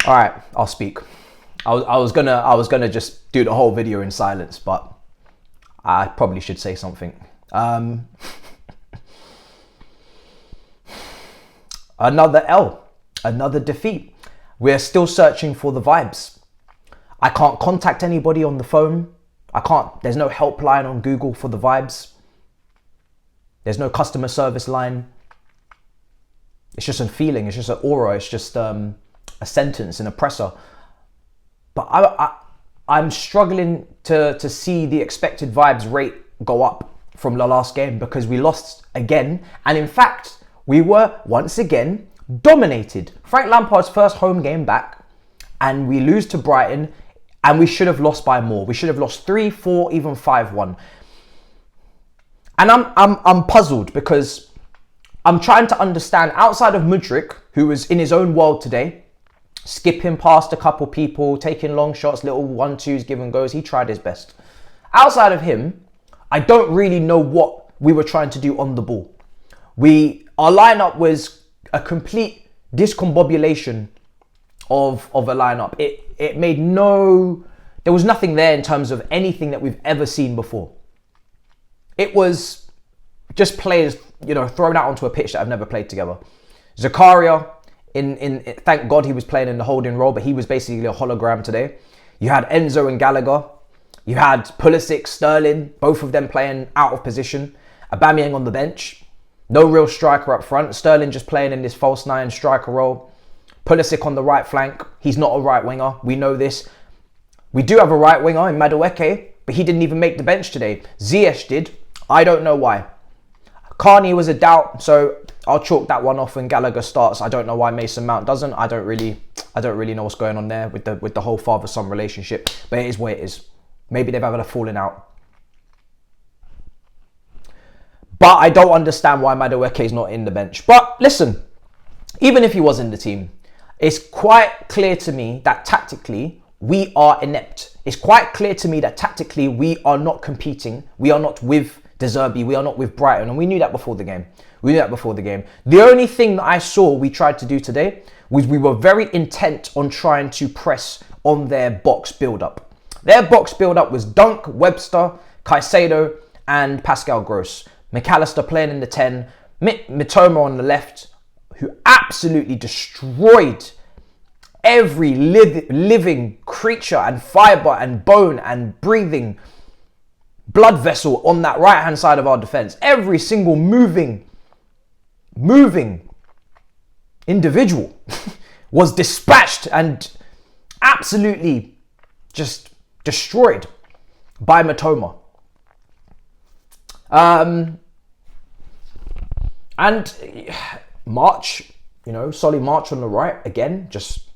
All right, I'll speak. I was gonna just do the whole video in silence, but I probably should say something. Another L, another defeat. We're still searching for the vibes. I can't contact anybody on the phone. There's no helpline on Google for the vibes. There's no customer service line. It's just a feeling, it's just an aura, it's just a sentence, an oppressor. But I'm struggling to see the expected vibes rate go up from the last game because we lost again. And in fact, we were once again dominated. Frank Lampard's first home game back, and we lose to Brighton, and we should have lost by more. We should have lost 3-4, even 5-1. And I'm puzzled because I'm trying to understand, outside of Mudryk, who was in his own world today, skipping past a couple people, taking long shots, little 1-2s, give and goes. He tried his best. Outside of him, I don't really know what we were trying to do on the ball. Our lineup was a complete discombobulation of a lineup. It made there was nothing there in terms of anything that we've ever seen before. It was just players, thrown out onto a pitch that I've never played together. Zakaria, thank God he was playing in the holding role, but he was basically a hologram today. You had Enzo and Gallagher. You had Pulisic, Sterling, both of them playing out of position. Aubameyang on the bench. No real striker up front. Sterling just playing in this false nine striker role. Pulisic on the right flank. He's not a right winger. We know this. We do have a right winger in Madueke, but he didn't even make the bench today. Ziyech did. I don't know why. Carney was a doubt, so I'll chalk that one off when Gallagher starts. I don't know why Mason Mount doesn't. I don't really know what's going on there with the whole father-son relationship, but it is what it is. Maybe they've had a falling out. But I don't understand why Madueke is not in the bench. But listen, even if he was in the team, it's quite clear to me that tactically we are inept. It's quite clear to me that tactically we are not competing. We are not with De Zerbi. We are not with Brighton. And we knew that before the game. The only thing that I saw we tried to do today was we were very intent on trying to press on their box build-up. Their box build-up was Dunk, Webster, Caicedo, and Pascal Gross. McAllister playing in the 10, Mitoma on the left, who absolutely destroyed every living creature and fibre and bone and breathing blood vessel on that right-hand side of our defence. Every single moving individual was dispatched and absolutely just destroyed by Mitoma. And March, Solly March on the right, again, just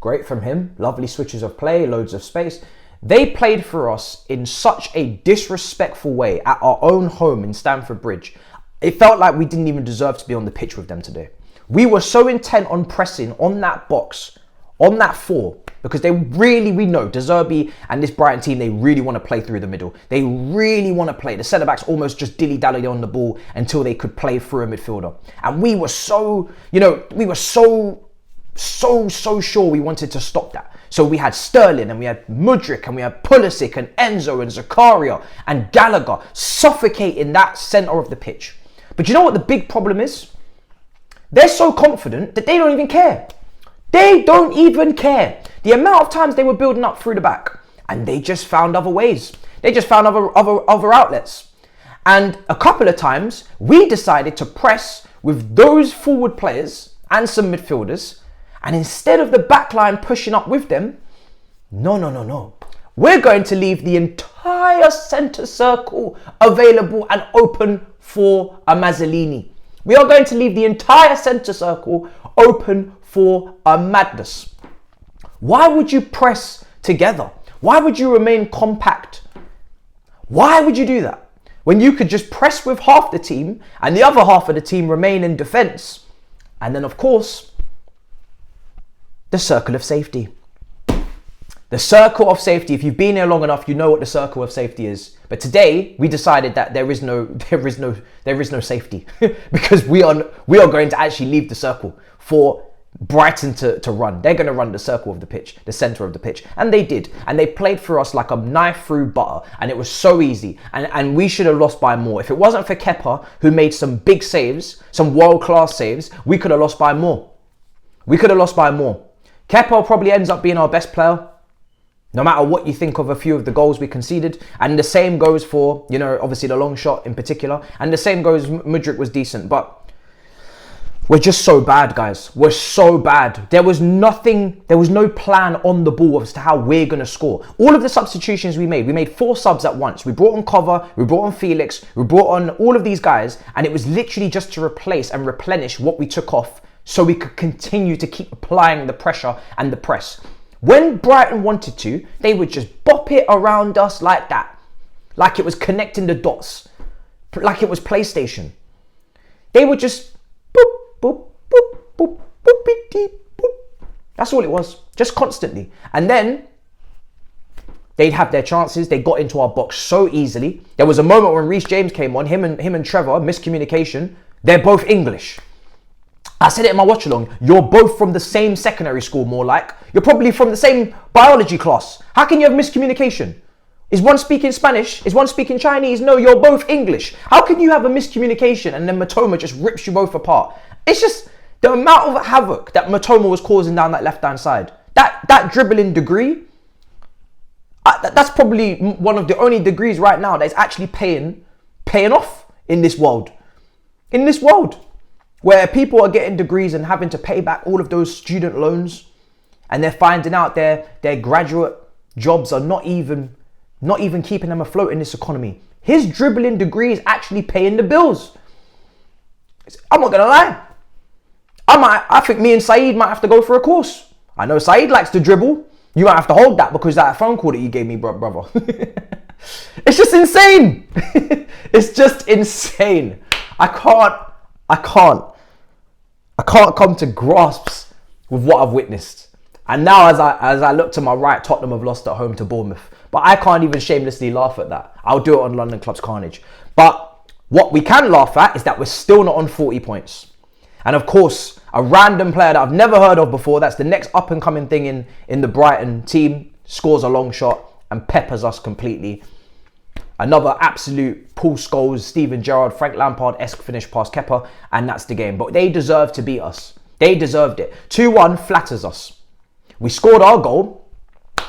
great from him. Lovely switches of play, loads of space. They played for us in such a disrespectful way at our own home in Stamford Bridge. It felt like we didn't even deserve to be on the pitch with them today. We were so intent on pressing on that box, on that 4, because we know De Zerbi and this Brighton team, they really want to play through the middle. They really want to play. The centre-backs almost just dilly-dallied on the ball until they could play through a midfielder. And we were so sure we wanted to stop that. So we had Sterling and we had Mudryk and we had Pulisic and Enzo and Zakaria and Gallagher suffocating that centre of the pitch. But you know what the big problem is? They're so confident that they don't even care. They don't even care. The amount of times they were building up through the back, and they just found other ways. They just found other outlets. And a couple of times, we decided to press with those forward players and some midfielders, and instead of the back line pushing up with them, no. We're going to leave the entire centre circle available and open for a Mazzolini. We are going to leave the entire centre circle open for a madness. Why would you press together? Why would you remain compact? Why would you do that? When you could just press with half the team and the other half of the team remain in defence. And then, of course, the circle of safety. The circle of safety. If you've been here long enough, you know what the circle of safety is. But today we decided that there is no safety because we are going to actually leave the circle for Brighton to run. They're going to run the circle of the pitch, the centre of the pitch. And they did. And they played for us like a knife through butter. And it was so easy. And we should have lost by more. If it wasn't for Kepa, who made some big saves, some world-class saves, we could have lost by more. We could have lost by more. Kepa probably ends up being our best player, no matter what you think of a few of the goals we conceded. And the same goes for, you know, obviously the long shot in particular. And the same goes, Mudryk was decent. But we're just so bad, guys. We're so bad. There was no plan on the ball as to how we're going to score. All of the substitutions we made 4 subs at once. We brought on Cover, we brought on Felix, we brought on all of these guys. And it was literally just to replace and replenish what we took off so we could continue to keep applying the pressure and the press. When Brighton wanted to, they would just bop it around us like that. Like it was connecting the dots. Like it was PlayStation. They would just boop, boop, boop, boop, boop, boop, boop. That's all it was. Just constantly. And then they'd have their chances. They got into our box so easily. There was a moment when Reece James came on, him and Trevor, miscommunication. They're both English. I said it in my watch along. You're both from the same secondary school, more like. You're probably from the same biology class. How can you have miscommunication? Is one speaking Spanish? Is one speaking Chinese? No, you're both English. How can you have a miscommunication and then Matoma just rips you both apart? It's just the amount of havoc that Matoma was causing down that left-hand side. That dribbling degree, that's probably one of the only degrees right now that is actually paying off in this world. In this world, where people are getting degrees and having to pay back all of those student loans, and they're finding out their graduate jobs are not even keeping them afloat in this economy. His dribbling degree is actually paying the bills. I'm not gonna lie. I think me and Saeed might have to go for a course. I know Saeed likes to dribble. You might have to hold that because of that phone call that you gave me, brother. It's just insane. It's just insane. I can't come to grasps with what I've witnessed. And now as I look to my right, Tottenham have lost at home to Bournemouth. But I can't even shamelessly laugh at that. I'll do it on London Club's Carnage. But what we can laugh at is that we're still not on 40 points. And of course, a random player that I've never heard of before, that's the next up and coming thing in the Brighton team, scores a long shot and peppers us completely. Another absolute Paul Scholes, Steven Gerrard, Frank Lampard-esque finish past Kepa, and that's the game. But they deserve to beat us. They deserved it. 2-1 flatters us. We scored our goal.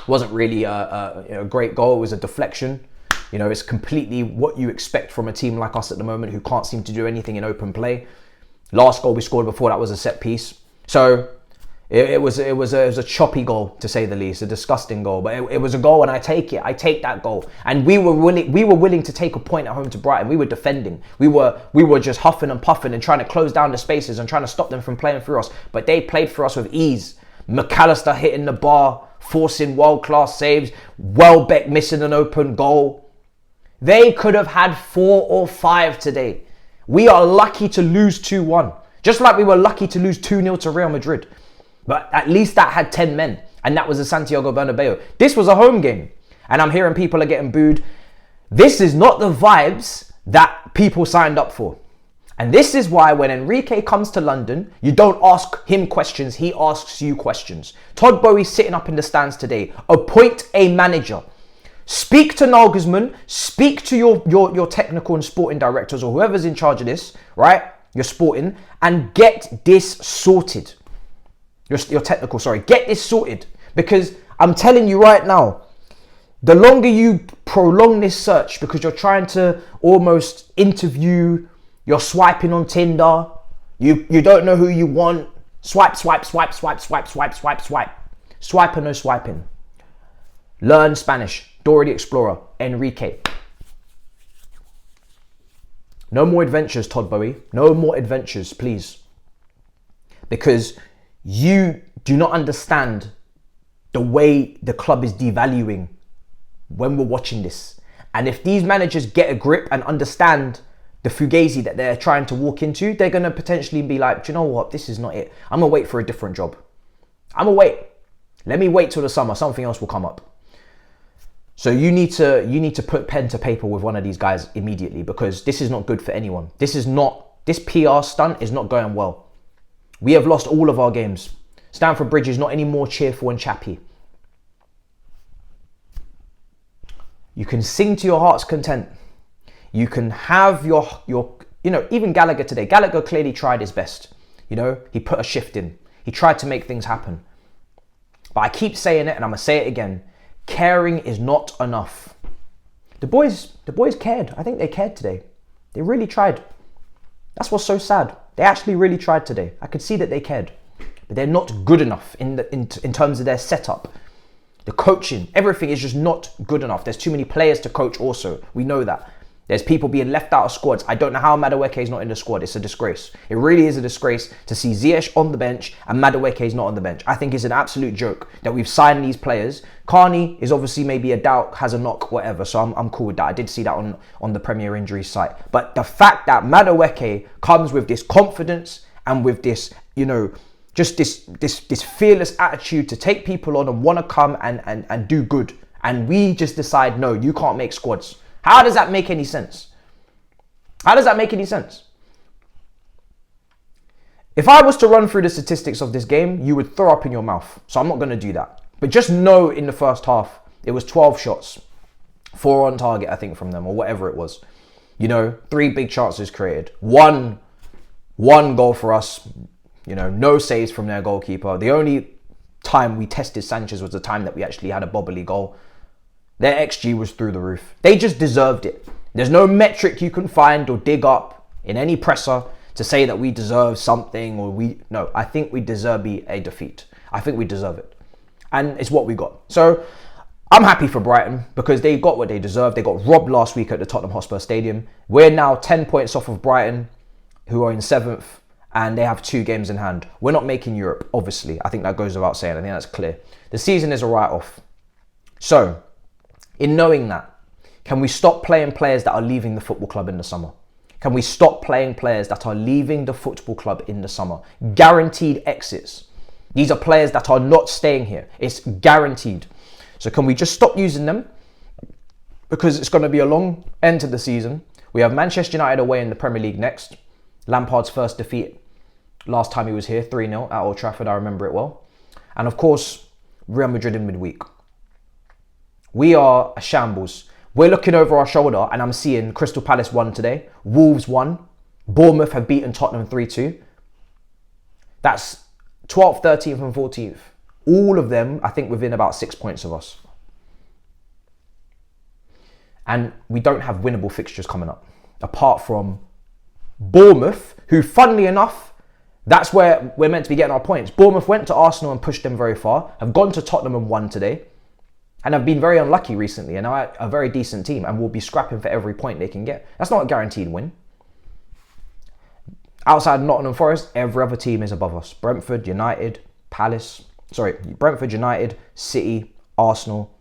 Wasn't really a great goal. It was a deflection. You know, it's completely what you expect from a team like us at the moment who can't seem to do anything in open play. Last goal we scored before that was a set piece. So it was a choppy goal, to say the least, a disgusting goal. But it was a goal, and I take it. I take that goal. And we were willing to take a point at home to Brighton. We were defending. We were just huffing and puffing and trying to close down the spaces and trying to stop them from playing through us. But they played for us with ease. McAllister hitting the bar, forcing world-class saves. Welbeck missing an open goal. They could have had 4 or 5 today. We are lucky to lose 2-1. Just like we were lucky to lose 2-0 to Real Madrid. But at least that had 10 men. And that was the Santiago Bernabeu. This was a home game. And I'm hearing people are getting booed. This is not the vibes that people signed up for. And this is why when Enrique comes to London, you don't ask him questions, he asks you questions. Todd Bowie's sitting up in the stands today. Appoint a manager. Speak to Nagelsmann, speak to your technical and sporting directors or whoever's in charge of this, right? Your sporting, and get this sorted. Your technical, sorry. Get this sorted. Because I'm telling you right now, the longer you prolong this search because you're trying to almost interview, you're swiping on Tinder, you don't know who you want, swipe, swipe, swipe, swipe, swipe, swipe, swipe, swipe. Swipe or no swiping. Learn Spanish. Dora the Explorer, Enrique. No more adventures, Todd Bowie. No more adventures, please. Because you do not understand the way the club is devaluing when we're watching this. And if these managers get a grip and understand the fugazi that they're trying to walk into, they're going to potentially be like, do you know what? This is not it. I'm going to wait for a different job. I'm going to wait. Let me wait till the summer. Something else will come up. So you need to put pen to paper with one of these guys immediately, because this is not good for anyone. This PR stunt is not going well. We have lost all of our games. Stamford Bridge is not any more cheerful and chappy. You can sing to your heart's content. You can have your even Gallagher today. Gallagher clearly tried his best. He put a shift in. He tried to make things happen. But I keep saying it, and I'm going to say it again. Caring is not enough. The boys cared. I think they cared today. They really tried. That's what's so sad. They actually really tried today. I could see that they cared. But they're not good enough in terms of their setup. The coaching, everything is just not good enough. There's too many players to coach also. We know that. There's people being left out of squads. I don't know how Madueke is not in the squad. It's a disgrace. It really is a disgrace to see Ziyech on the bench and Madueke is not on the bench. I think it's an absolute joke that we've signed these players. Carney is obviously maybe a doubt, has a knock, whatever. So I'm cool with that. I did see that on the Premier Injuries site. But the fact that Madueke comes with this confidence and with this, just this fearless attitude to take people on and want to come and do good. And we just decide, no, you can't make squads. How does that make any sense? How does that make any sense? If I was to run through the statistics of this game, you would throw up in your mouth. So I'm not going to do that. But just know in the first half, it was 12 shots. 4 on target, I think, from them, or whatever it was. 3 big chances created. One goal for us. No saves from their goalkeeper. The only time we tested Sanchez was the time that we actually had a bobbly goal. Their XG was through the roof. They just deserved it. There's no metric you can find or dig up in any presser to say that we deserve something No, I think we deserve a defeat. I think we deserve it. And it's what we got. So I'm happy for Brighton because they got what they deserved. They got robbed last week at the Tottenham Hotspur Stadium. We're now 10 points off of Brighton, who are in 7th. And they have 2 games in hand. We're not making Europe, obviously. I think that goes without saying. I think that's clear. The season is a write-off. So, in knowing that, can we stop playing players that are leaving the football club in the summer? Can we stop playing players that are leaving the football club in the summer? Guaranteed exits. These are players that are not staying here. It's guaranteed. So can we just stop using them? Because it's going to be a long end to the season. We have Manchester United away in the Premier League next. Lampard's first defeat last time he was here, 3-0 at Old Trafford, I remember it well. And of course, Real Madrid in midweek. We are a shambles. We're looking over our shoulder and I'm seeing Crystal Palace won today. Wolves won. Bournemouth have beaten Tottenham 3-2. That's 12th, 13th and 14th. All of them, I think, within about 6 points of us. And we don't have winnable fixtures coming up. Apart from Bournemouth, who, funnily enough, that's where we're meant to be getting our points. Bournemouth went to Arsenal and pushed them very far, have gone to Tottenham and won today, and have been very unlucky recently, and are a very decent team and will be scrapping for every point they can get. That's not a guaranteed win. Outside Nottingham Forest, every other team is above us. Brentford, United, City, Arsenal.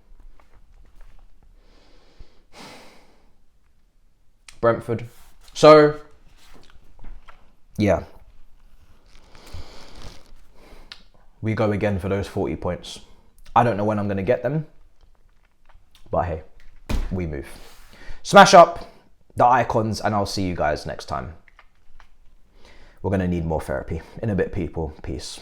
Brentford. So, yeah. We go again for those 40 points. I don't know when I'm going to get them. But hey, we move. Smash up the icons and I'll see you guys next time. We're going to need more therapy. In a bit, people. Peace.